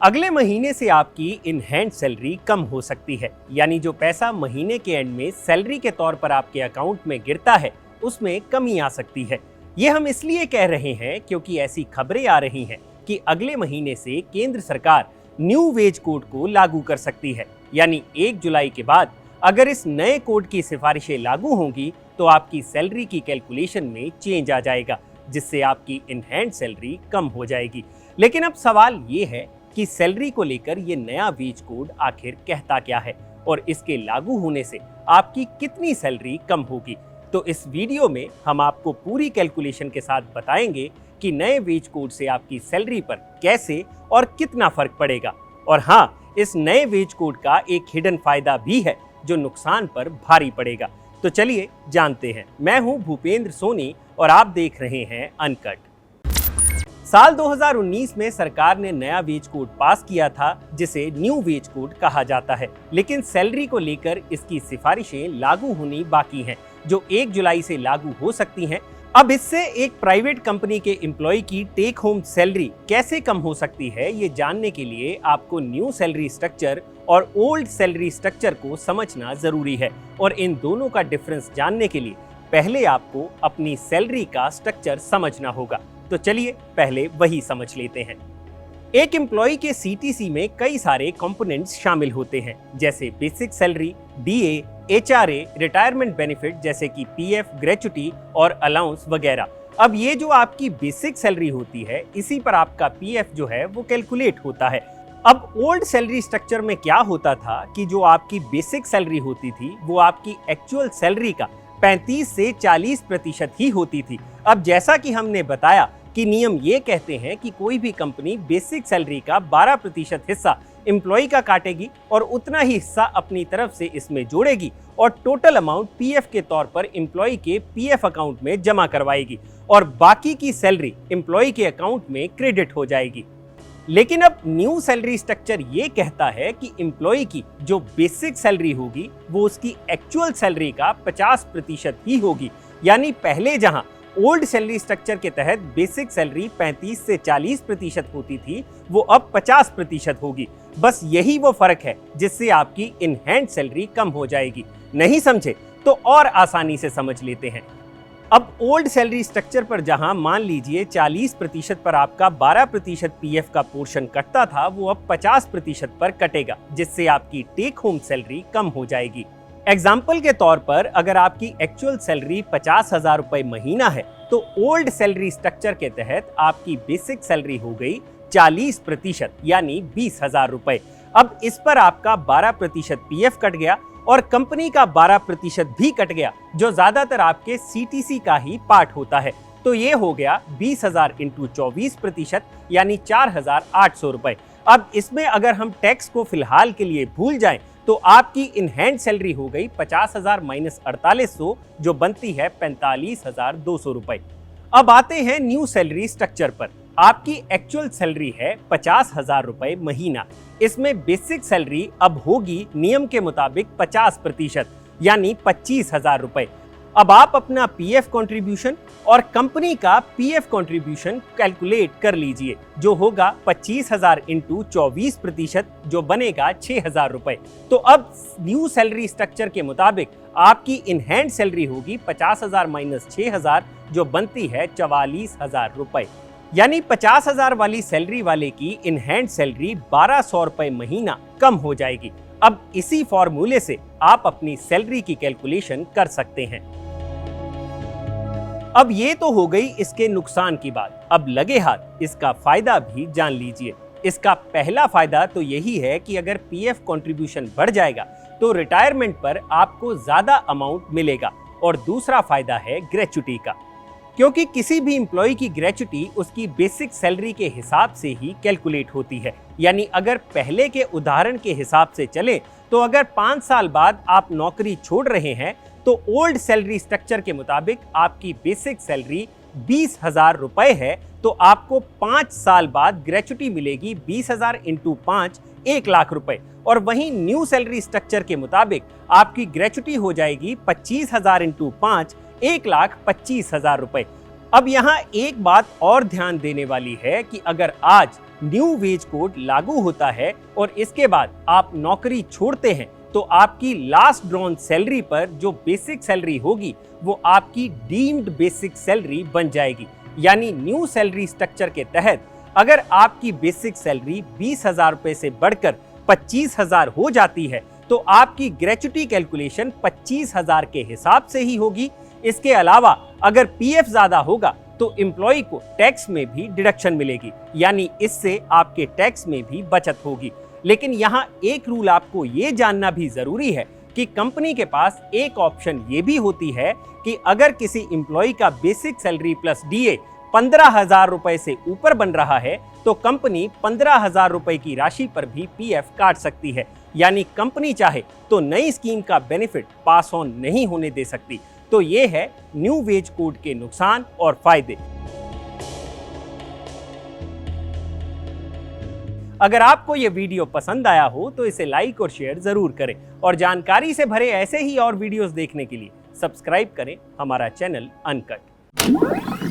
अगले महीने से आपकी इन हैंड सैलरी कम हो सकती है, यानी जो पैसा महीने के एंड में सैलरी के तौर पर आपके अकाउंट में गिरता है उसमें कमी आ सकती है। ये हम इसलिए कह रहे हैं क्योंकि ऐसी खबरें आ रही हैं कि अगले महीने से केंद्र सरकार न्यू वेज कोड को लागू कर सकती है, यानी 1 जुलाई के बाद अगर इस नए कोड की सिफारिशें लागू होंगी तो आपकी सैलरी की कैलकुलेशन में चेंज आ जाएगा, जिससे आपकी इन हैंड सैलरी कम हो जाएगी। लेकिन अब सवाल ये है कि सैलरी को लेकर ये नया वेज कोड आखिर कहता क्या है और इसके लागू होने से आपकी कितनी सैलरी कम होगी। तो इस वीडियो में हम आपको पूरी कैलकुलेशन के साथ बताएंगे कि नए वेज कोड से आपकी सैलरी पर कैसे और कितना फर्क पड़ेगा। और हाँ, इस नए वेज कोड का एक हिडन फायदा भी है जो नुकसान पर भारी पड़ेगा। तो चलिए जानते हैं। मैं हूं भूपेंद्र सोनी और आप देख रहे हैं अनकट। साल 2019 में सरकार ने नया वेज कोड पास किया था जिसे न्यू वेज कोड कहा जाता है, लेकिन सैलरी को लेकर इसकी सिफारिशें लागू होनी बाकी हैं, जो 1 जुलाई से लागू हो सकती हैं। अब इससे एक प्राइवेट कंपनी के एम्प्लॉय की टेक होम सैलरी कैसे कम हो सकती है, ये जानने के लिए आपको न्यू सैलरी स्ट्रक्चर और ओल्ड सैलरी स्ट्रक्चर को समझना जरूरी है। और इन दोनों का डिफरेंस जानने के लिए पहले आपको अपनी सैलरी का स्ट्रक्चर समझना होगा। तो चलिए पहले वही समझ लेते हैं। एक एम्प्लॉय के सीटीसी में कई सारे कंपोनेंट्स शामिल होते हैं, जैसे basic salary, DA, HRA, retirement benefit जैसे कि पीएफ, ग्रेच्युटी और अलाउंस वगैरह। अब ये जो आपकी बेसिक सैलरी होती है, इसी पर आपका पीएफ जो है वो कैलकुलेट होता है। अब ओल्ड सैलरी स्ट्रक्चर में क्या होता था कि जो आपकी बेसिक सैलरी होती थी वो आपकी एक्चुअल सैलरी का 35 से 40% ही होती थी। अब जैसा कि हमने बताया कि नियम ये कहते हैं कि कोई भी कंपनी बेसिक सैलरी का 12% हिस्सा एम्प्लॉय का काटेगी और उतना ही हिस्सा अपनी तरफ से इसमें जोड़ेगी और टोटल अमाउंट पीएफ के तौर पर एम्प्लॉय के पीएफ अकाउंट में जमा करवाएगी और बाकी की सैलरी एम्प्लॉय के अकाउंट में क्रेडिट हो जाएगी। लेकिन अब न्यू सैलरी स्ट्रक्चर ये कहता है कि एम्प्लॉय की जो बेसिक सैलरी होगी वो उसकी एक्चुअल सैलरी का 50% ही होगी। यानी पहले जहां ओल्ड सैलरी स्ट्रक्चर के तहत बेसिक सैलरी 35 से 40% होती थी, वो अब 50% होगी। बस यही वो फर्क है जिससे आपकी इन हैंड सैलरी कम हो जाएगी। नहीं समझे तो और आसानी से समझ लेते हैं। अब ओल्ड सैलरी स्ट्रक्चर पर जहां मान लीजिए 40% पर आपका 12% पीएफ का पोर्शन कटता था, वो अब 50% पर कटेगा, जिससे आपकी टेक होम सैलरी कम हो जाएगी। एग्जाम्पल के तौर पर अगर आपकी एक्चुअल सैलरी 50,000 रुपए महीना है तो ओल्ड सैलरी स्ट्रक्चर के तहत आपकी बेसिक सैलरी हो गई 40% यानी 20,000 रुपए। अब इस पर आपका 12% पीएफ कट गया और कंपनी का 12% भी कट गया, जो ज्यादातर आपके सीटीसी का ही पार्ट होता है। तो ये हो गया 20,000 इंटू 24% यानी 4,800 रुपए। अब इसमें अगर हम टैक्स को फिलहाल के लिए भूल जाएं तो आपकी इन हैंड सैलरी हो गई 50,000 माइनस 4800, जो बनती है 45,200 रुपए। अब आते हैं न्यू सैलरी स्ट्रक्चर पर। आपकी एक्चुअल सैलरी है 50,000 रुपए महीना। इसमें बेसिक सैलरी अब होगी नियम के मुताबिक 50% यानी 25,000 रुपए। अब आप अपना पीएफ कंट्रीब्यूशन और कंपनी का पीएफ कंट्रीब्यूशन कैलकुलेट कर लीजिए, जो होगा 25,000 इंटू 24%, जो बनेगा 6,000 रुपए। तो अब न्यू सैलरी स्ट्रक्चर के मुताबिक आपकी इन हैंड सैलरी होगी 50,000 माइनस 6,000, जो बनती है 44,000 रुपए। यानी 50,000 वाली सैलरी वाले की इन हैंड सैलरी 1,200 रुपए महीना कम हो जाएगी। अब इसी फॉर्मूले से आप अपनी सैलरी की कैलकुलेशन कर सकते हैं। अब ये तो हो गई इसके नुकसान की बात। अब लगे हाथ इसका फायदा भी जान लीजिए। इसका पहला फायदा तो यही है कि अगर पीएफ कंट्रीब्यूशन बढ़ जाएगा तो रिटायरमेंट पर आपको ज्यादा अमाउंट मिलेगा। और दूसरा फायदा है ग्रेच्युटी का, क्योंकि किसी भी एम्प्लॉय की ग्रेच्युटी उसकी बेसिक सैलरी के हिसाब से ही कैलकुलेट होती है। यानी अगर पहले के उदाहरण के हिसाब से चले तो अगर 5 साल बाद आप नौकरी छोड़ रहे हैं तो ओल्ड सैलरी स्ट्रक्चर के मुताबिक आपकी बेसिक सैलरी 20,000 रुपए है, तो आपको 5 साल बाद ग्रेच्युटी मिलेगी 20,000 इंटू 5, 1 लाख रुपए। और वहीं न्यू सैलरी स्ट्रक्चर के मुताबिक आपकी ग्रेच्युटी हो जाएगी 25,000 इंटू 5, 1,25,000 रुपए। अब यहाँ एक बात और ध्यान देने वाली है कि अगर आज न्यू वेज कोड लागू होता है और इसके बाद आप नौकरी छोड़ते हैं तो आपकी लास्ट ड्रॉन सैलरी पर जो बेसिक सैलरी होगी वो आपकी डीम्ड बेसिक सैलरी बन जाएगी। यानी न्यू सैलरी स्ट्रक्चर के तहत अगर आपकी बेसिक सैलरी 20,000 रुपए से बढ़कर 25,000 हो जाती है तो आपकी ग्रेच्युटी कैलकुलेशन 25,000 के हिसाब से ही होगी। इसके अलावा अगर पीएफ ज्यादा होगा तो एम्प्लॉय को टैक्स में भी डिडक्शन मिलेगी, यानी इससे आपके टैक्स में भी बचत होगी। लेकिन यहाँ एक रूल आपको ये जानना भी जरूरी है कि कंपनी के पास एक ऑप्शन ये भी होती है कि अगर किसी एम्प्लॉय का बेसिक सैलरी प्लस डीए 15,000 रुपए से ऊपर बन रहा है तो कंपनी 15,000 रुपए की राशि पर भी पीएफ काट सकती है। यानी कंपनी चाहे तो नई स्कीम का बेनिफिट पास ऑन नहीं होने दे सकती। तो ये है न्यू वेज कोड के नुकसान और फायदे। अगर आपको ये वीडियो पसंद आया हो तो इसे लाइक और शेयर जरूर करें और जानकारी से भरे ऐसे ही और वीडियोस देखने के लिए सब्सक्राइब करें हमारा चैनल अनकट।